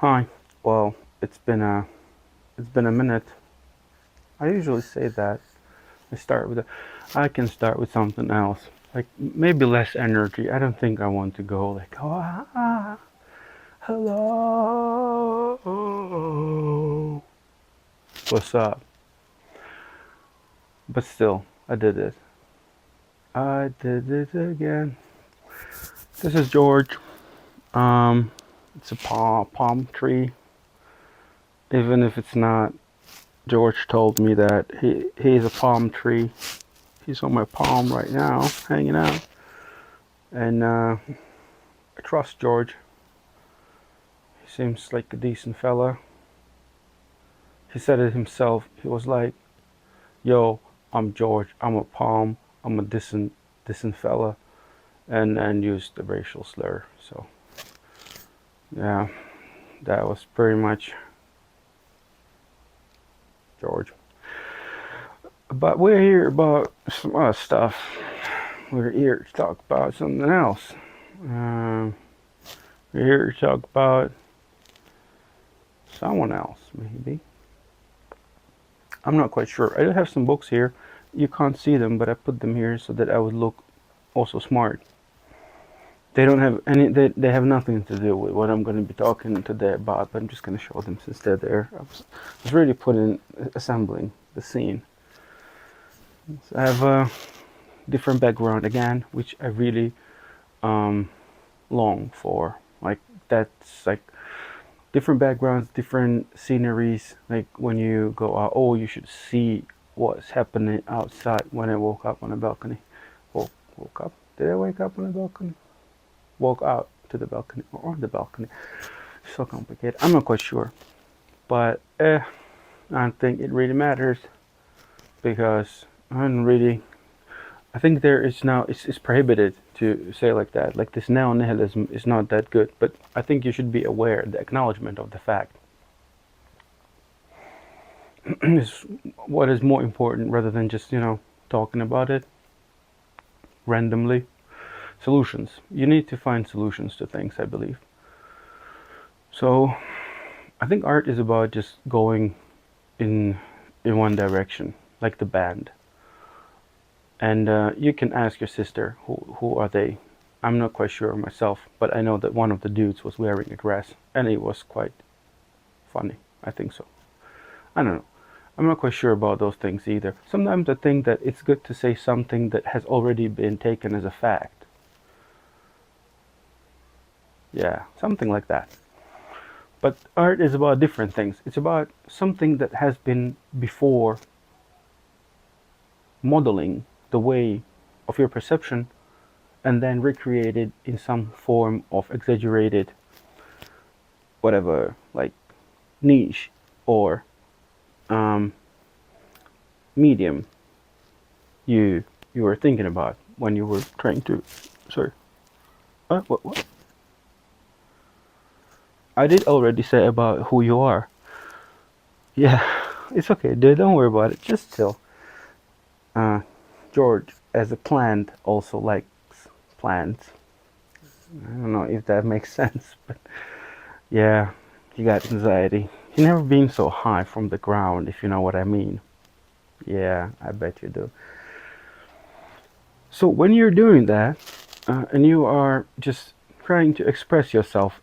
Hi. Well, it's been a minute. I usually say that. I can start with something else. Like maybe less energy. I don't think I want to go like, oh, hello. What's up? But still, I did it. I did it again. This is George. Um, it's a palm tree. Even if it's not, George told me that he's a palm tree. He's on my palm right now, hanging out. And I trust George. He seems like a decent fella. He said it himself. He was like, "Yo, I'm George. I'm a palm. I'm a decent fella," and used the racial slur. So yeah, that was pretty much George. But we're here about some other stuff. We're here to talk about something else. Um, we're here to talk about someone else, maybe. I'm not quite sure. I do have some books here. You can't see them, but I put them here so that I would look also smart. They don't have any. They have nothing to do with what I'm going to be talking today about. But I'm just going to show them since they're there. I was really assembling the scene. So I have a different background again, which I really long for. Like that's like different backgrounds, different sceneries. Like when you go out, oh, you should see what's happening outside. When I woke up on the balcony, woke up. Did I wake up on the balcony? Woke out to the balcony or on the balcony. So complicated. I'm not quite sure, but I don't think it really matters because I'm really. I think there is now it's prohibited to say like that. Like this neo-nihilism is not that good, but I think you should be aware. The acknowledgement of the fact is what is more important rather than just talking about it randomly. Solutions. You need to find solutions to things, I believe. So I think art is about just going in one direction, like the band. And you can ask your sister, who are they? I'm not quite sure myself, but I know that one of the dudes was wearing a dress, and it was quite funny. I think so. I don't know. I'm not quite sure about those things either. Sometimes I think that it's good to say something that has already been taken as a fact. Yeah, something like that. But art is about different things. It's about something that has been before modeling the way of your perception and then recreated in some form of exaggerated whatever, like niche or um, medium you were thinking about when you were trying to. Sorry. What? I did already say about who you are. Yeah, it's okay. Don't worry about it. Just chill. Uh, George, as a plant, also likes plants. I don't know if that makes sense, but yeah, you got anxiety. You never been so high from the ground, if you know what I mean. Yeah, I bet you do. So when you're doing that, and you are just trying to express yourself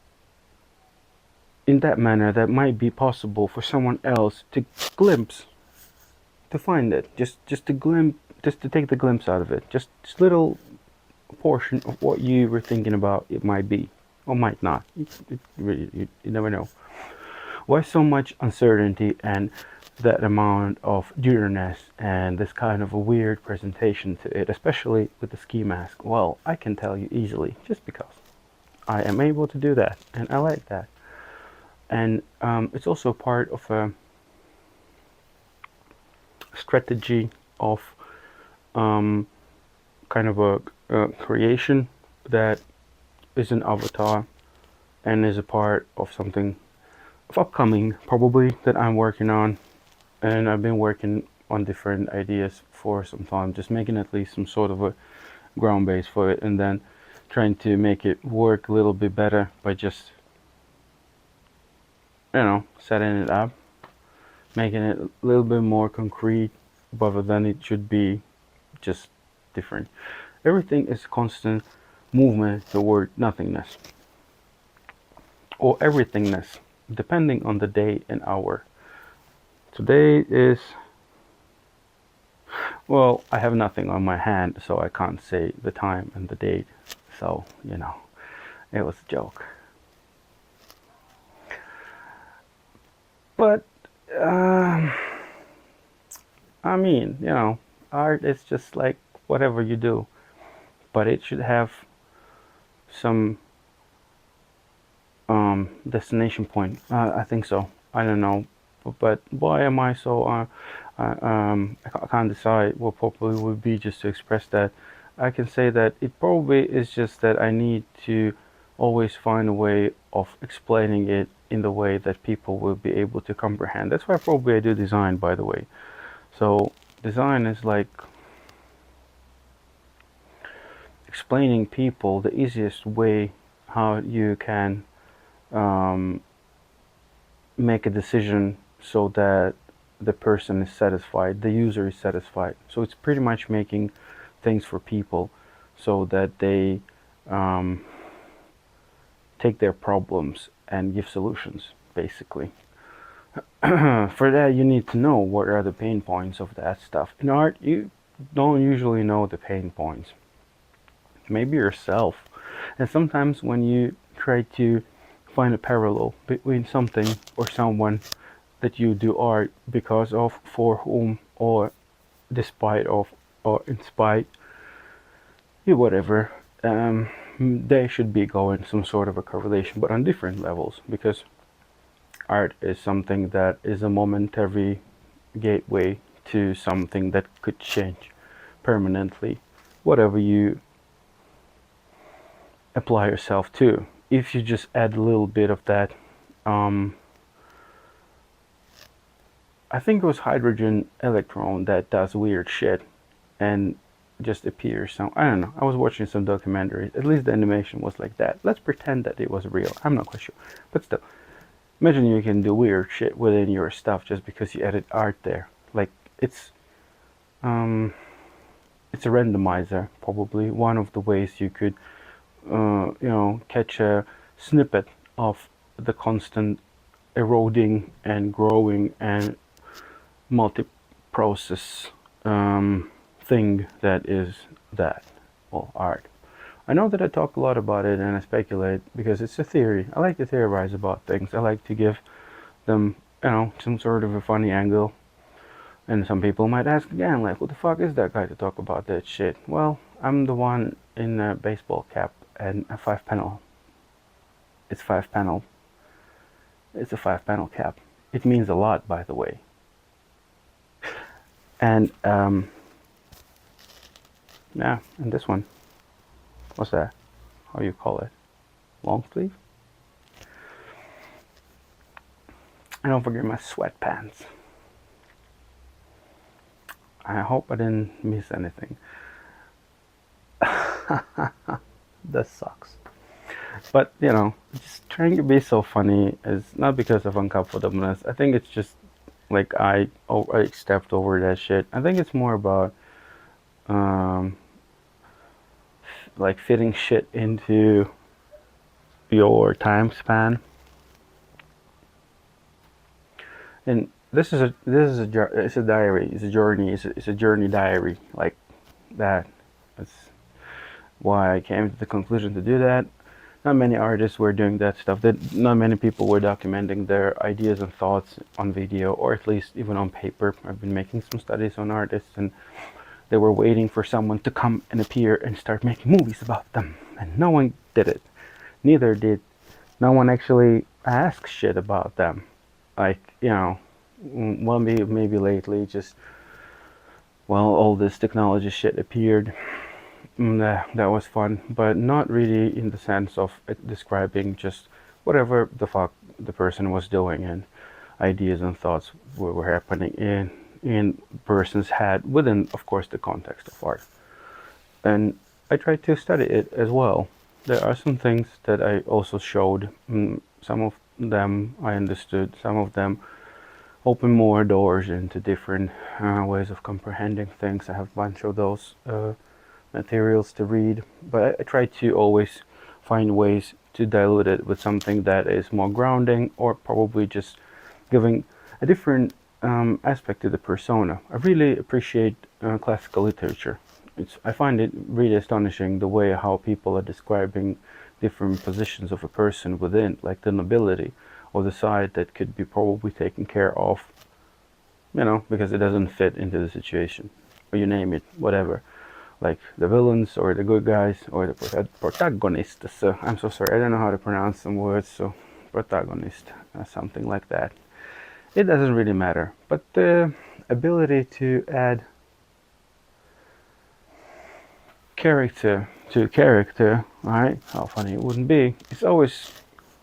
in that manner that might be possible for someone else to glimpse, to find it, just to glimpse, just to take the glimpse out of it, just little portion of what you were thinking about it might be or might not. Really, you never know. Why so much uncertainty and that amount of dearness and this kind of a weird presentation to it, especially with the ski mask? Well, I can tell you easily, just because I am able to do that, and I like that. And it's also part of a strategy of um, kind of a creation that is an avatar and is a part of something of upcoming probably that I'm working on, and I've been working on different ideas for some time, just making at least some sort of a ground base for it, and then trying to make it work a little bit better by just setting it up, making it a little bit more concrete, rather than it should be just different. Everything is constant movement toward nothingness or everythingness, depending on the day and hour. Today is, well, I have nothing on my hand, so I can't say the time and the date. So, it was a joke. But, I mean, art is just like whatever you do, but it should have some destination point. I think so. I don't know, but why am I so? I can't decide what probably would be just to express that. I can say that it probably is just that I need to always find a way of explaining it in the way that people will be able to comprehend. That's why probably I do design, by the way. So design is like explaining people the easiest way how you can make a decision so that the person is satisfied, the user is satisfied. So it's pretty much making things for people so that they take their problems and give solutions, basically. For that, you need to know what are the pain points of that stuff. In art, you don't usually know the pain points. Maybe yourself. And sometimes when you try to find a parallel between something or someone that you do art because of, for whom, or despite of, or in spite, whatever, they should be going some sort of a correlation, but on different levels, because art is something that is a momentary gateway to something that could change permanently, whatever you apply yourself to. If you just add a little bit of that, I think it was hydrogen electron that does weird shit and just appears. So I don't know. I was watching some documentaries. At least the animation was like that. Let's pretend that it was real. I'm not quite sure, but still, imagine you can do weird shit within your stuff just because you added art there. Like it's a randomizer, probably one of the ways you could catch a snippet of the constant eroding and growing and multi-process thing that is that, well, art. I know that I talk a lot about it and I speculate because it's a theory. I like to theorize about things. I like to give them, some sort of a funny angle. And some people might ask again, like, what the fuck is that guy to talk about that shit? Well, I'm the one in a baseball cap and a 5-panel. It's 5-panel. It's a 5-panel cap. It means a lot, by the way. And yeah, and this one, what's that? How you call it? Long sleeve? And don't forget my sweatpants. I hope I didn't miss anything. That sucks. But just trying to be so funny is not because of uncomfortableness. I think it's just like I stepped over that shit. I think it's more about like fitting shit into your time span. And it's a diary. It's a journey. It's a journey diary like that. That's why I came to the conclusion to do that. Not many artists were doing that stuff. Not many people were documenting their ideas and thoughts on video, or at least even on paper. I've been making some studies on artists, and they were waiting for someone to come and appear and start making movies about them, and no one did it. Neither did. No one actually asked shit about them. Like, well, maybe lately, just, well, all this technology shit appeared. That was fun, but not really in the sense of describing just whatever the fuck the person was doing, and ideas and thoughts were happening in person's head within, of course, the context of art. And I tried to study it as well. There are some things that I also showed. Some of them I understood. Some of them open more doors into different ways of comprehending things. I have a bunch of those materials to read, but I try to always find ways to dilute it with something that is more grounding, or probably just giving a different aspect to the persona. I really appreciate classical literature. I find it really astonishing the way how people are describing different positions of a person within, like the nobility or the side that could be probably taken care of, because it doesn't fit into the situation, or you name it, whatever. Like the villains or the good guys or the protagonist. So I'm so sorry, I don't know how to pronounce some words, so protagonist, something like that. It doesn't really matter, but the ability to add character to character, right? How funny it wouldn't be. It's always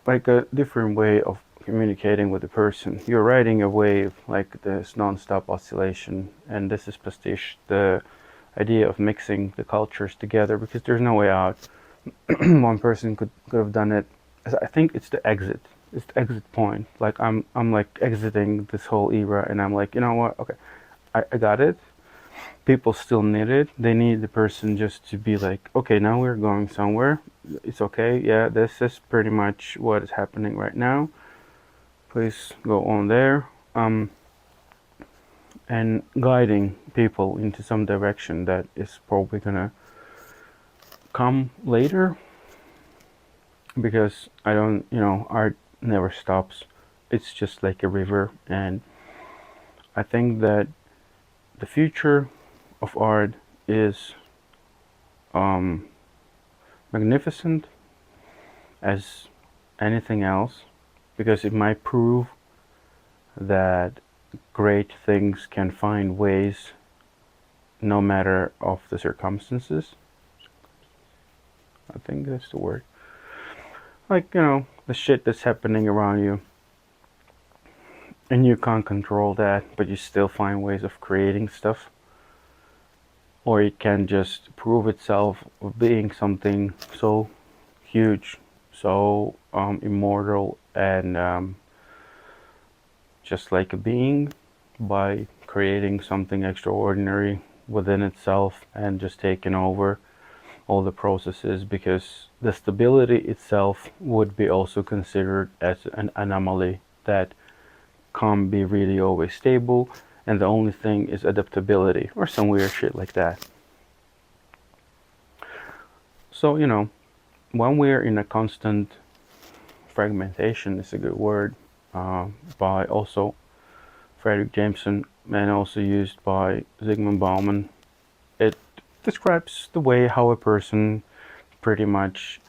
like a different way of communicating with the person. You're riding a wave, like this non-stop oscillation, and this is pastiche, the idea of mixing the cultures together, because there's no way out. One person could have done it. I think it's the exit. It's the exit point. Like I'm like exiting this whole era, and I'm like, you know what? Okay, I got it. People still need it. They need the person just to be like, okay, now we're going somewhere. It's okay. Yeah, this is pretty much what is happening right now. Please go on there. And guiding people into some direction that is probably gonna come later, because I don't, art never stops. It's just like a river, and I think that the future of art is magnificent as anything else, because it might prove that great things can find ways no matter of the circumstances. I think that's the word. Like, the shit that's happening around you, and you can't control that, but you still find ways of creating stuff. Or it can just prove itself of being something so huge, so immortal, and just like a being, by creating something extraordinary within itself and just taking over all the processes, because the stability itself would be also considered as an anomaly that can't be really always stable, and the only thing is adaptability or some weird shit like that. So, when we're in a constant fragmentation, is a good word, by also Frederick Jameson, and also used by Zygmunt Bauman. It describes the way how a person pretty much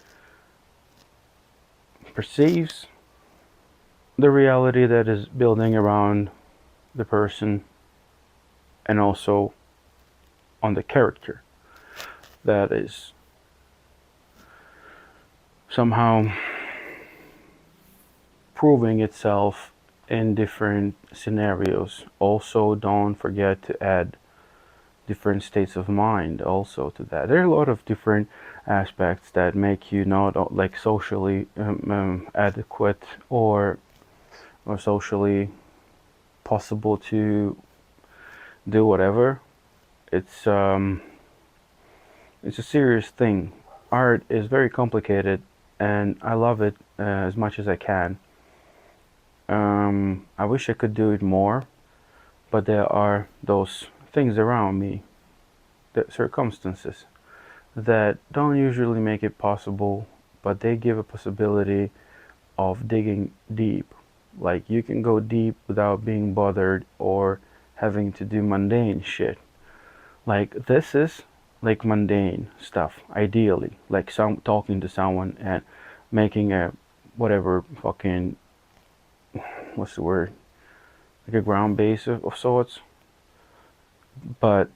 perceives the reality that is building around the person, and also on the character that is somehow proving itself in different scenarios. Also, don't forget to add different states of mind also to that. There are a lot of different aspects that make you not like socially adequate, or socially possible to do whatever. It's a serious thing. Art is very complicated, and I love it as much as I can. I wish I could do it more, but there are those things around me, the circumstances, that don't usually make it possible, but they give a possibility of digging deep. Like, you can go deep without being bothered or having to do mundane shit. Like, this is like mundane stuff, ideally. Like talking to someone and making a whatever fucking, what's the word? Like a ground base of sorts. But,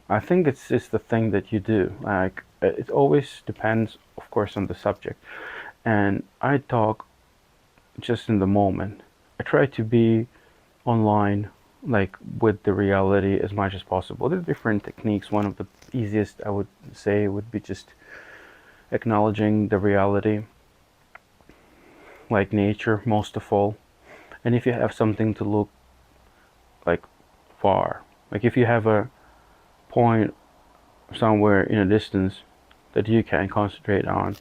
I think it's just the thing that you do. Like, it always depends, of course, on the subject. And I talk just in the moment. I try to be online, like, with the reality as much as possible. There's different techniques. One of the easiest, I would say, would be just acknowledging the reality. like nature most of all. And if you have something to look like far, like if you have a point somewhere in a distance that you can concentrate on,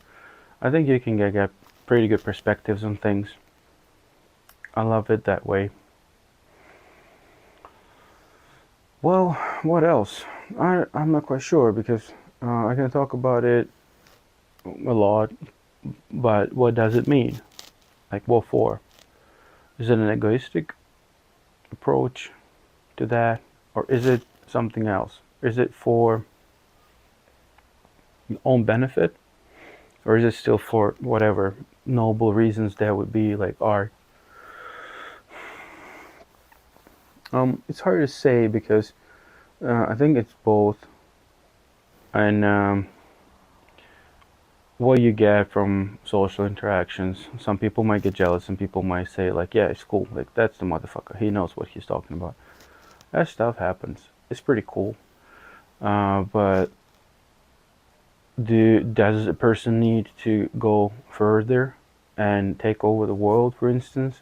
I think you can get pretty good perspectives on things. I love it that way. Well, what else? I'm not quite sure because I can talk about it a lot, but what does it mean? Like, what for? Is it an egoistic approach to that? Or is it something else? Is it for your own benefit? Or is it still for whatever noble reasons there would be, like art? It's hard to say because I think it's both. And what you get from social interactions. Some people might get jealous. Some people might say, like, yeah, it's cool. Like, that's the motherfucker. He knows what he's talking about. That stuff happens. It's pretty cool. But does a person need to go further and take over the world, for instance?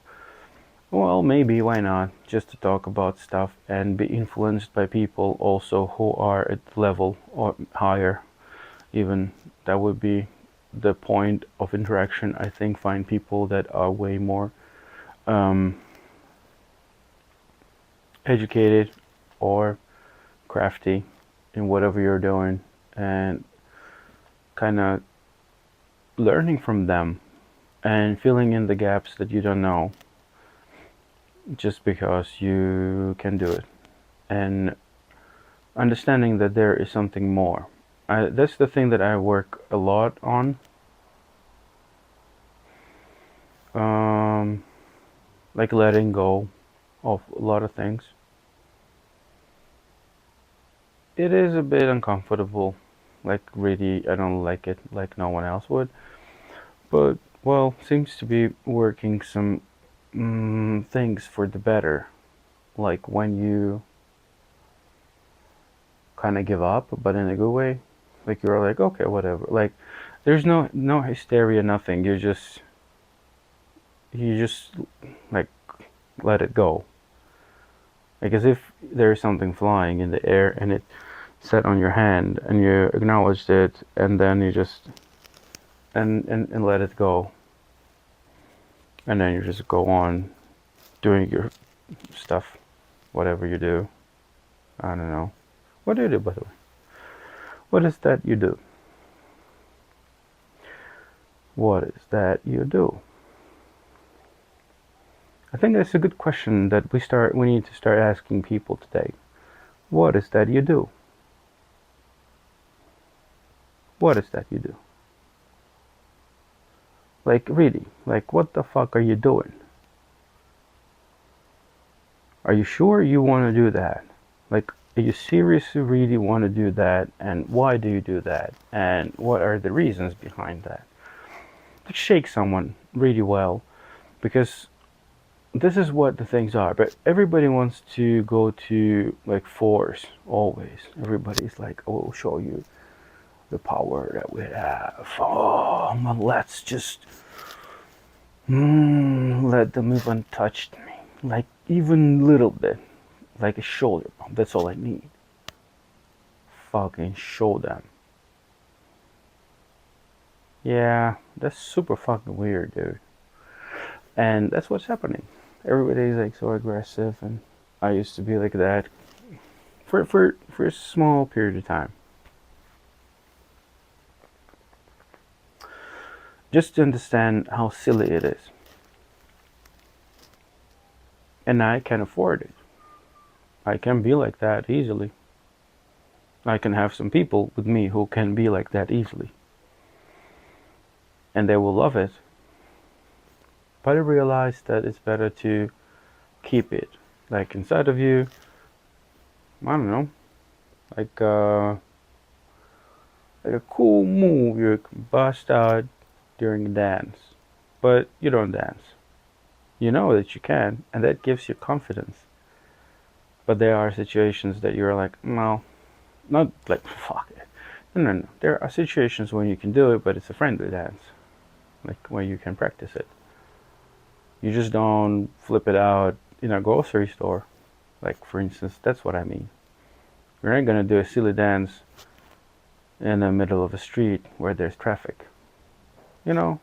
Well, maybe, why not? Just to talk about stuff and be influenced by people also who are at the level or higher. Even that would be the point of interaction. I think find people that are way more educated or crafty in whatever you're doing, and kind of learning from them and filling in the gaps that you don't know just because you can do it, and understanding that there is something more. That's the thing that I work a lot on. Like letting go of a lot of things. It is a bit uncomfortable. Like, really, I don't like it like no one else would. But, well, seems to be working some things for the better. Like when you kind of give up, but in a good way. Like you're like, okay, whatever. Like there's no hysteria, nothing. You just like let it go. Like as if there's something flying in the air and it set on your hand and you acknowledged it and then you just and let it go. And then you just go on doing your stuff, whatever you do. I don't know. What do you do, by the way? What is that you do? What is that you do? I think that's a good question that we need to start asking people today. What is that you do? What is that you do? Like really, like what the fuck are you doing? Are you sure you want to do that? Like, are you seriously really want to do that? And why do you do that? And what are the reasons behind that? Like, shake someone really well, because this is what the things are. But everybody wants to go to like force always. Everybody's like, oh, we'll show you the power that we have. Oh, well, let's just let them even touch me, like even little bit, like a shoulder bump. That's all I need. Fucking show them. Yeah, that's super fucking weird, dude. And that's what's happening. Everybody's like so aggressive, and I used to be like that for a small period of time. Just to understand how silly it is. And I can afford it. I can be like that easily. I can have some people with me who can be like that easily. And they will love it. But I realize that it's better to keep it like inside of you. I don't know, like like a cool move you can bust out during a dance, but you don't dance. You know that you can, and that gives you confidence. But there are situations that you're like, no, not like fuck it. No. There are situations when you can do it, but it's a friendly dance, like when you can practice it. You just don't flip it out in a grocery store. Like, for instance, that's what I mean. You're not gonna do a silly dance in the middle of a street where there's traffic, you know?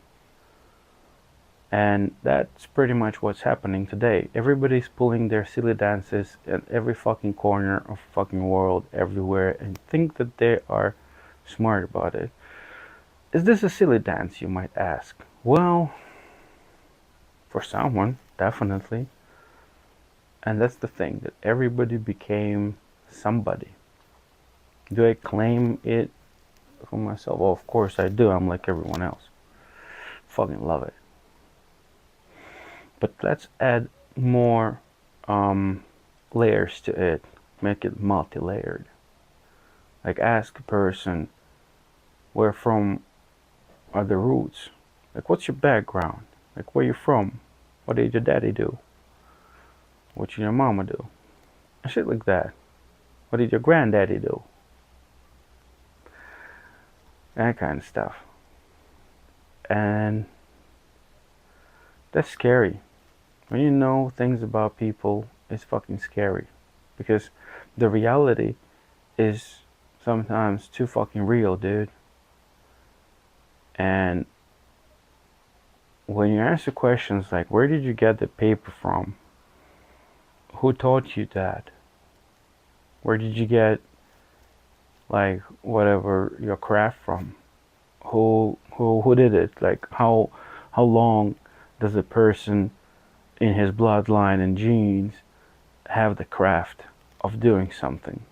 And that's pretty much what's happening today. Everybody's pulling their silly dances in every fucking corner of fucking world, everywhere, and think that they are smart about it. Is this a silly dance, you might ask? Well, for someone, definitely. And that's the thing, that everybody became somebody. Do I claim it for myself? Well, of course I do. I'm like everyone else. Fucking love it. But let's add more layers to it. Make it multi-layered. Like, ask a person, where from are the roots? Like, what's your background? Like, where you from? What did your daddy do? What did your mama do? And shit like that. What did your granddaddy do? That kind of stuff. And that's scary. When you know things about people, it's fucking scary. Because the reality is sometimes too fucking real, dude. And when you answer questions like, where did you get the paper from? Who taught you that? Where did you get, like, whatever your craft from? Who did it? Like, how long does a person in his bloodline and genes have the craft of doing something?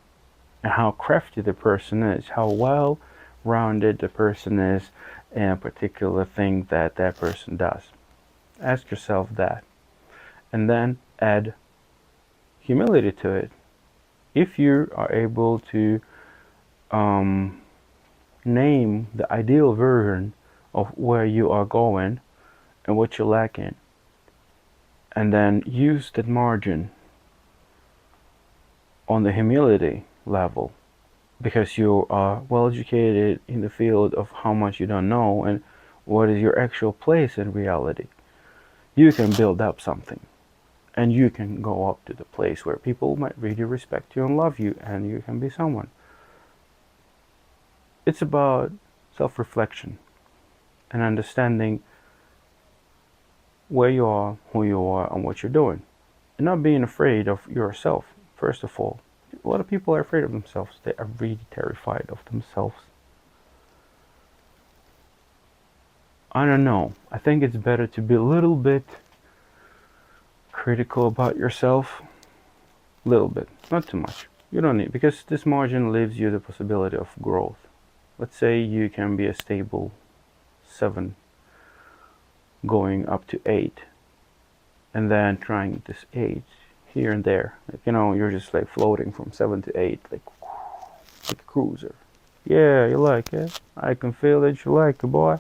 And how crafty the person is, how well rounded the person is in a particular thing that that person does. Ask yourself that. And then add humility to it. If you are able to name the ideal version of where you are going and what you're lacking, and then use that margin on the humility level, because you are well educated in the field of how much you don't know and what is your actual place in reality, you can build up something. And you can go up to the place where people might really respect you and love you, and you can be someone. It's about self-reflection and understanding where you are, who you are, and what you're doing. And not being afraid of yourself, first of all. A lot of people are afraid of themselves. They are really terrified of themselves. I don't know. I think it's better to be a little bit critical about yourself. A little bit, not too much. You don't need, because this margin leaves you the possibility of growth. Let's say you can be a stable 7 going up to 8, and then trying this 8 here and there. Like, you're just like floating from 7 to 8, like a cruiser. Yeah, you like it? I can feel that you like it, boy.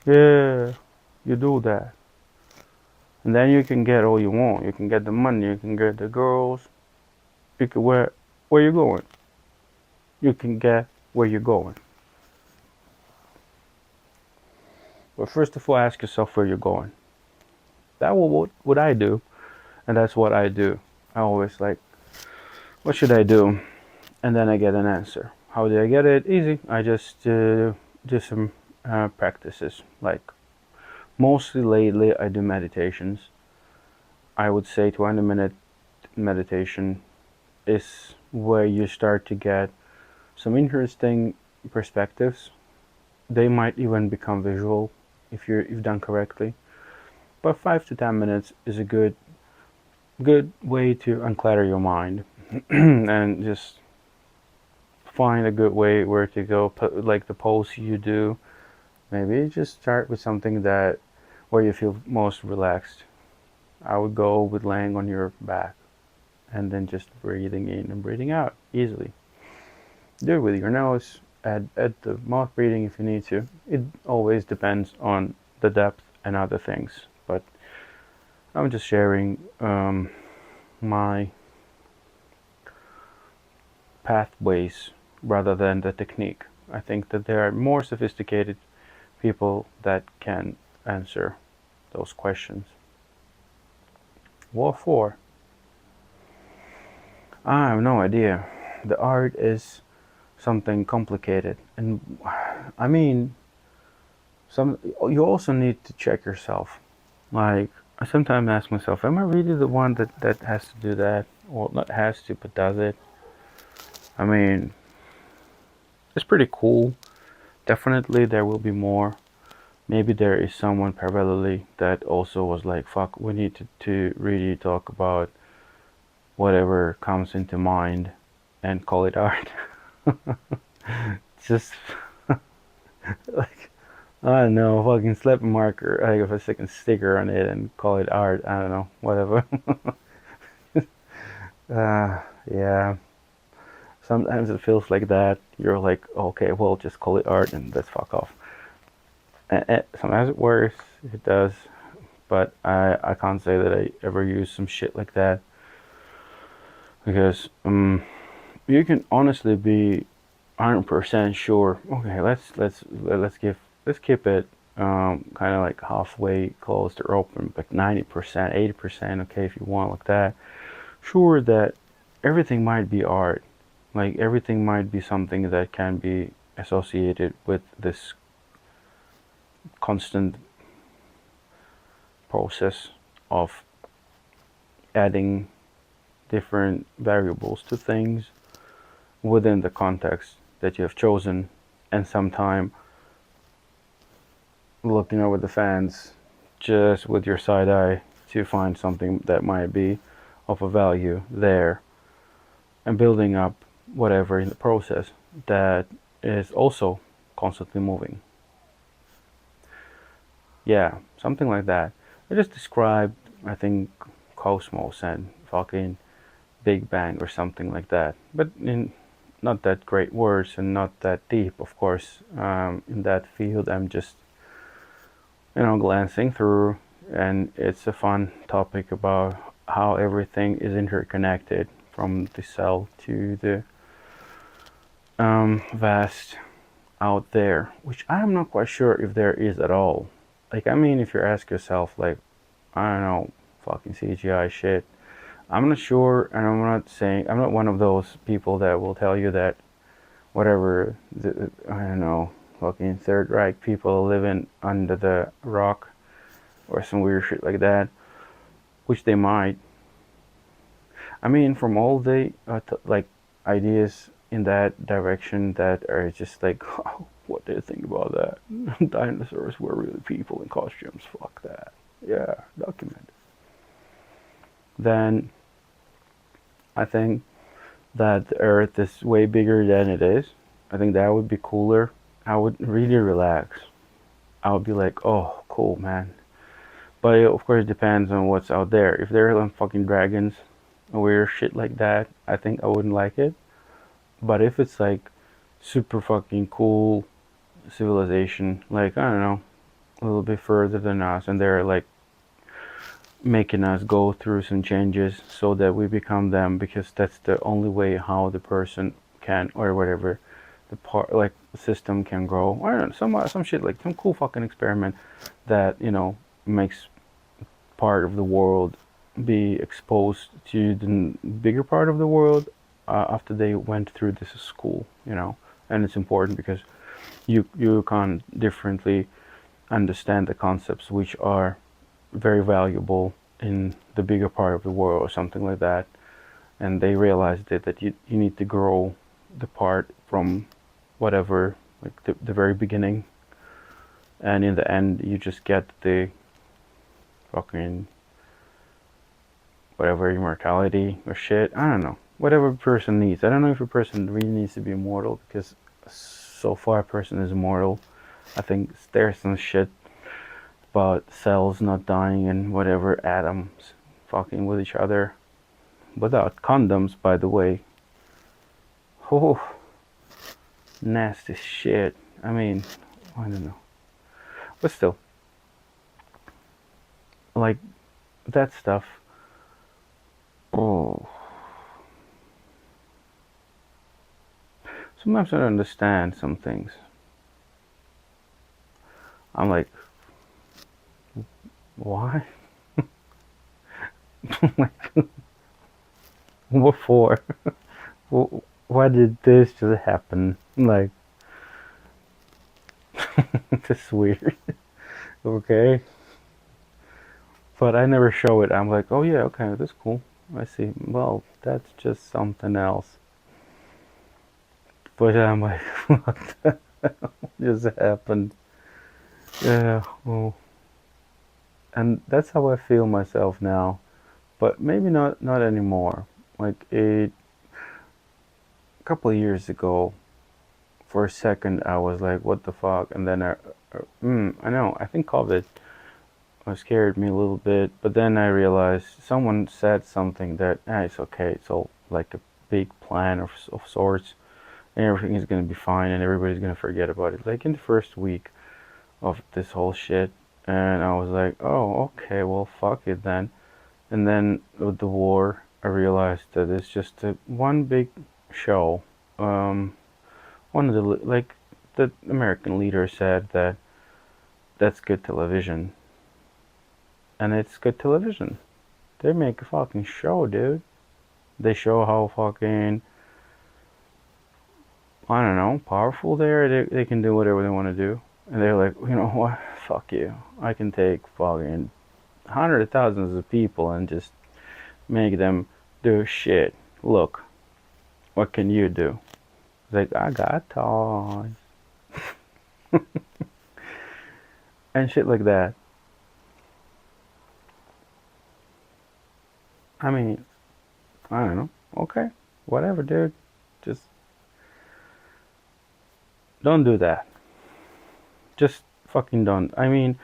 Yeah, you do that. And then you can get all you want. You can get the money, you can get the girls. You can where you going? You can get where you're going. But first of all, ask yourself where you're going. That's what I do, and that's what I do. I always like, what should I do? And then I get an answer. How do I get it? Easy. I just do some practices. Like, mostly lately I do meditations. I would say 20-minute meditation is where you start to get some interesting perspectives. They might even become visual if you've done correctly. But 5 to 10 minutes is a good way to unclutter your mind and just find a good way where to go. Like the pose you do, maybe just start with something where you feel most relaxed. I would go with laying on your back and then just breathing in and breathing out easily. Do it with your nose. Add the mouth breathing if you need to. It always depends on the depth and other things, but I'm just sharing my pathways rather than the technique. I think that there are more sophisticated people that can answer those questions. What for? I have no idea. The art is something complicated, and I mean, you also need to check yourself. Like, I sometimes ask myself, am I really the one that has to do that? Well, not has to, but does it? I mean, it's pretty cool. Definitely there will be more. Maybe there is someone parallelly that also was like, fuck, we need to really talk about whatever comes into mind and call it art. Just like, I don't know, fucking slap a marker, like if a second sticker on it and call it art. I don't know, whatever. Yeah. Sometimes it feels like that. You're like, okay, well, just call it art and let's fuck off. And sometimes it works, it does, but I can't say that I ever use some shit like that because you can honestly be 100% sure. Okay, let's keep it kind of like halfway closed or open, but 90%, 80%, okay, if you want like that. Sure that everything might be art, like everything might be something that can be associated with this constant process of adding different variables to things within the context that you have chosen, and sometime looking over the fence just with your side eye to find something that might be of a value there, and building up whatever in the process that is also constantly moving. Yeah, something like that. I just described, I think, cosmos and fucking Big Bang or something like that. But in not that great words and not that deep, of course. In that field, I'm just, glancing through, and it's a fun topic about how everything is interconnected from the cell to the vast out there, which I'm not quite sure if there is at all. Like, I mean, if you ask yourself, like, I don't know, fucking CGI shit, I'm not sure, and I'm not one of those people that will tell you that whatever, I don't know, fucking Third Reich people living under the rock or some weird shit like that, which they might. I mean, from all the like ideas in that direction that are just like, oh, what do you think about that? Dinosaurs were really people in costumes. Fuck that. Yeah, document. Then I think that the Earth is way bigger than it is. I think that would be cooler. I would really relax. I would be like, oh, cool, man. But it, of course, it depends on what's out there. If there are fucking dragons or weird shit like that, I think I wouldn't like it. But if it's like super fucking cool civilization, like, I don't know, a little bit further than us, and they're like making us go through some changes so that we become them, because that's the only way how the person can, or whatever, the part, like, the system can grow. I don't know, some shit, like some cool fucking experiment that, makes part of the world be exposed to the bigger part of the world after they went through this school, and it's important because you can differently understand the concepts which are very valuable in the bigger part of the world or something like that, and they realized that you need to grow the part from whatever, like the very beginning, and in the end you just get the fucking whatever immortality or shit. I don't know. Whatever a person needs. I don't know if a person really needs to be immortal, because so far a person is immortal. I think there's some shit about cells not dying and whatever, atoms fucking with each other without condoms, by the way. Oh, nasty shit. I mean, I don't know. But still, like, that stuff. Oh. Sometimes I don't understand some things. I'm like, Why? Like, what for? Why did this just happen? Like, this is weird. Okay. But I never show it. I'm like, oh yeah, okay, that's cool. I see. Well, that's just something else. But I'm like, what just happened? Yeah, well, and that's how I feel myself now. But maybe not anymore. Like a couple of years ago, for a second, I was like, what the fuck? And then I know, I think COVID scared me a little bit. But then I realized someone said something that, it's okay. It's all like a big plan of sorts, and everything is gonna be fine, and everybody's gonna forget about it. Like in the first week of this whole shit, and I was like, oh, okay, well, fuck it then. And then with the war, I realized that it's just one big show. Um, One of the like the American leader said that that's good television, and it's good television. They make a fucking show, dude. They show how fucking, I don't know, powerful they are. They can do whatever they want to do, and they're like, you know what? Fuck you. I can take fucking hundreds of thousands of people and just make them do shit. Look, what can you do? It's like, I got toys and shit like that. I mean, I don't know. Okay, whatever, dude. Just don't do that. Just fucking don't. I mean,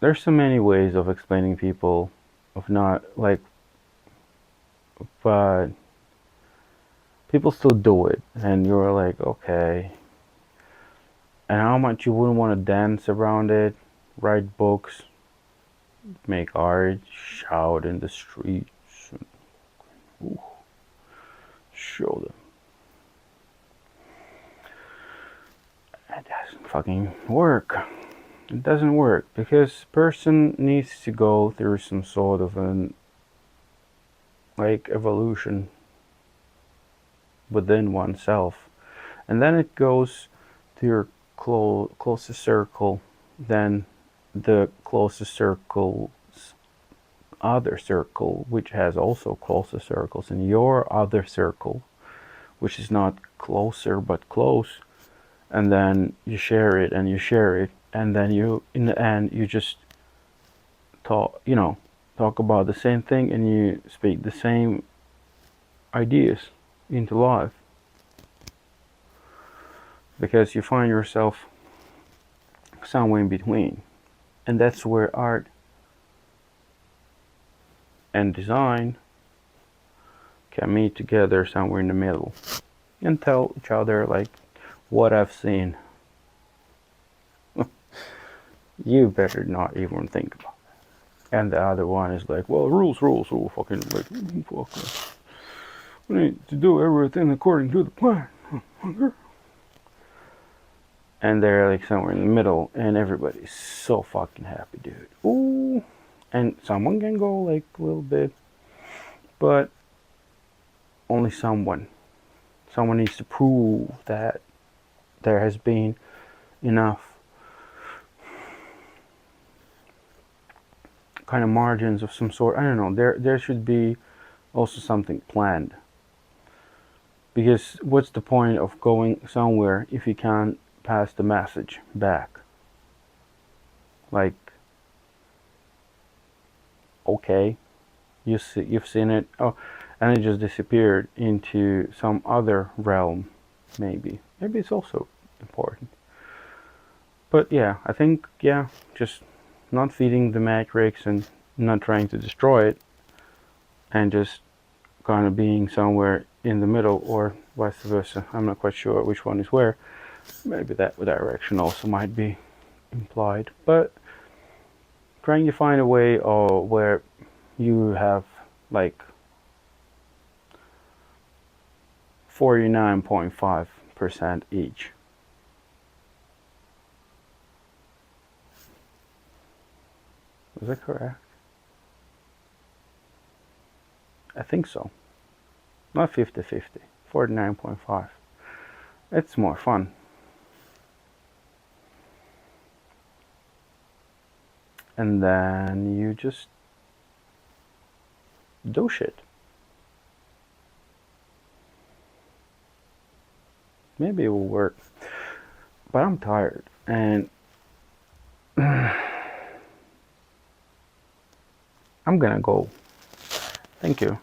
there's so many ways of explaining people, of not like, but people still do it, and you're like, okay. And how much you wouldn't want to dance around it, write books, make art, shout in the streets, and, ooh, show them. It doesn't fucking work. It doesn't work because person needs to go through some sort of an like evolution within oneself, and then it goes to your closest circle, then the closest circle's other circle, which has also closest circles, and your other circle, which is not closer but close, and then you share it and you share it, and then you in the end you just talk about the same thing, and you speak the same ideas into life, because you find yourself somewhere in between, and that's where art and design can meet together somewhere in the middle and tell each other like, what I've seen, you better not even think about it. And the other one is like, well, rules, so fucking like, fuck, we need to do everything according to the plan. And they're like somewhere in the middle, and everybody's so fucking happy, dude. Ooh, and someone can go like a little bit, but only someone. Someone needs to prove that there has been enough kind of margins of some sort. I don't know. There should be also something planned. Because what's the point of going somewhere if you can't pass the message back? Like, okay, you've seen it, oh, and it just disappeared into some other realm. Maybe it's also important. But yeah, I think, yeah, just not feeding the matrix and not trying to destroy it, and just kind of being somewhere in the middle, or vice versa. I'm not quite sure which one is where. Maybe that direction also might be implied, but trying to find a way where you have like 49.5% each. Was that correct? I think so. Not 50-50. 49.5. It's more fun. And then you just do shit. Maybe it will work. But I'm tired and I'm gonna go. Thank you.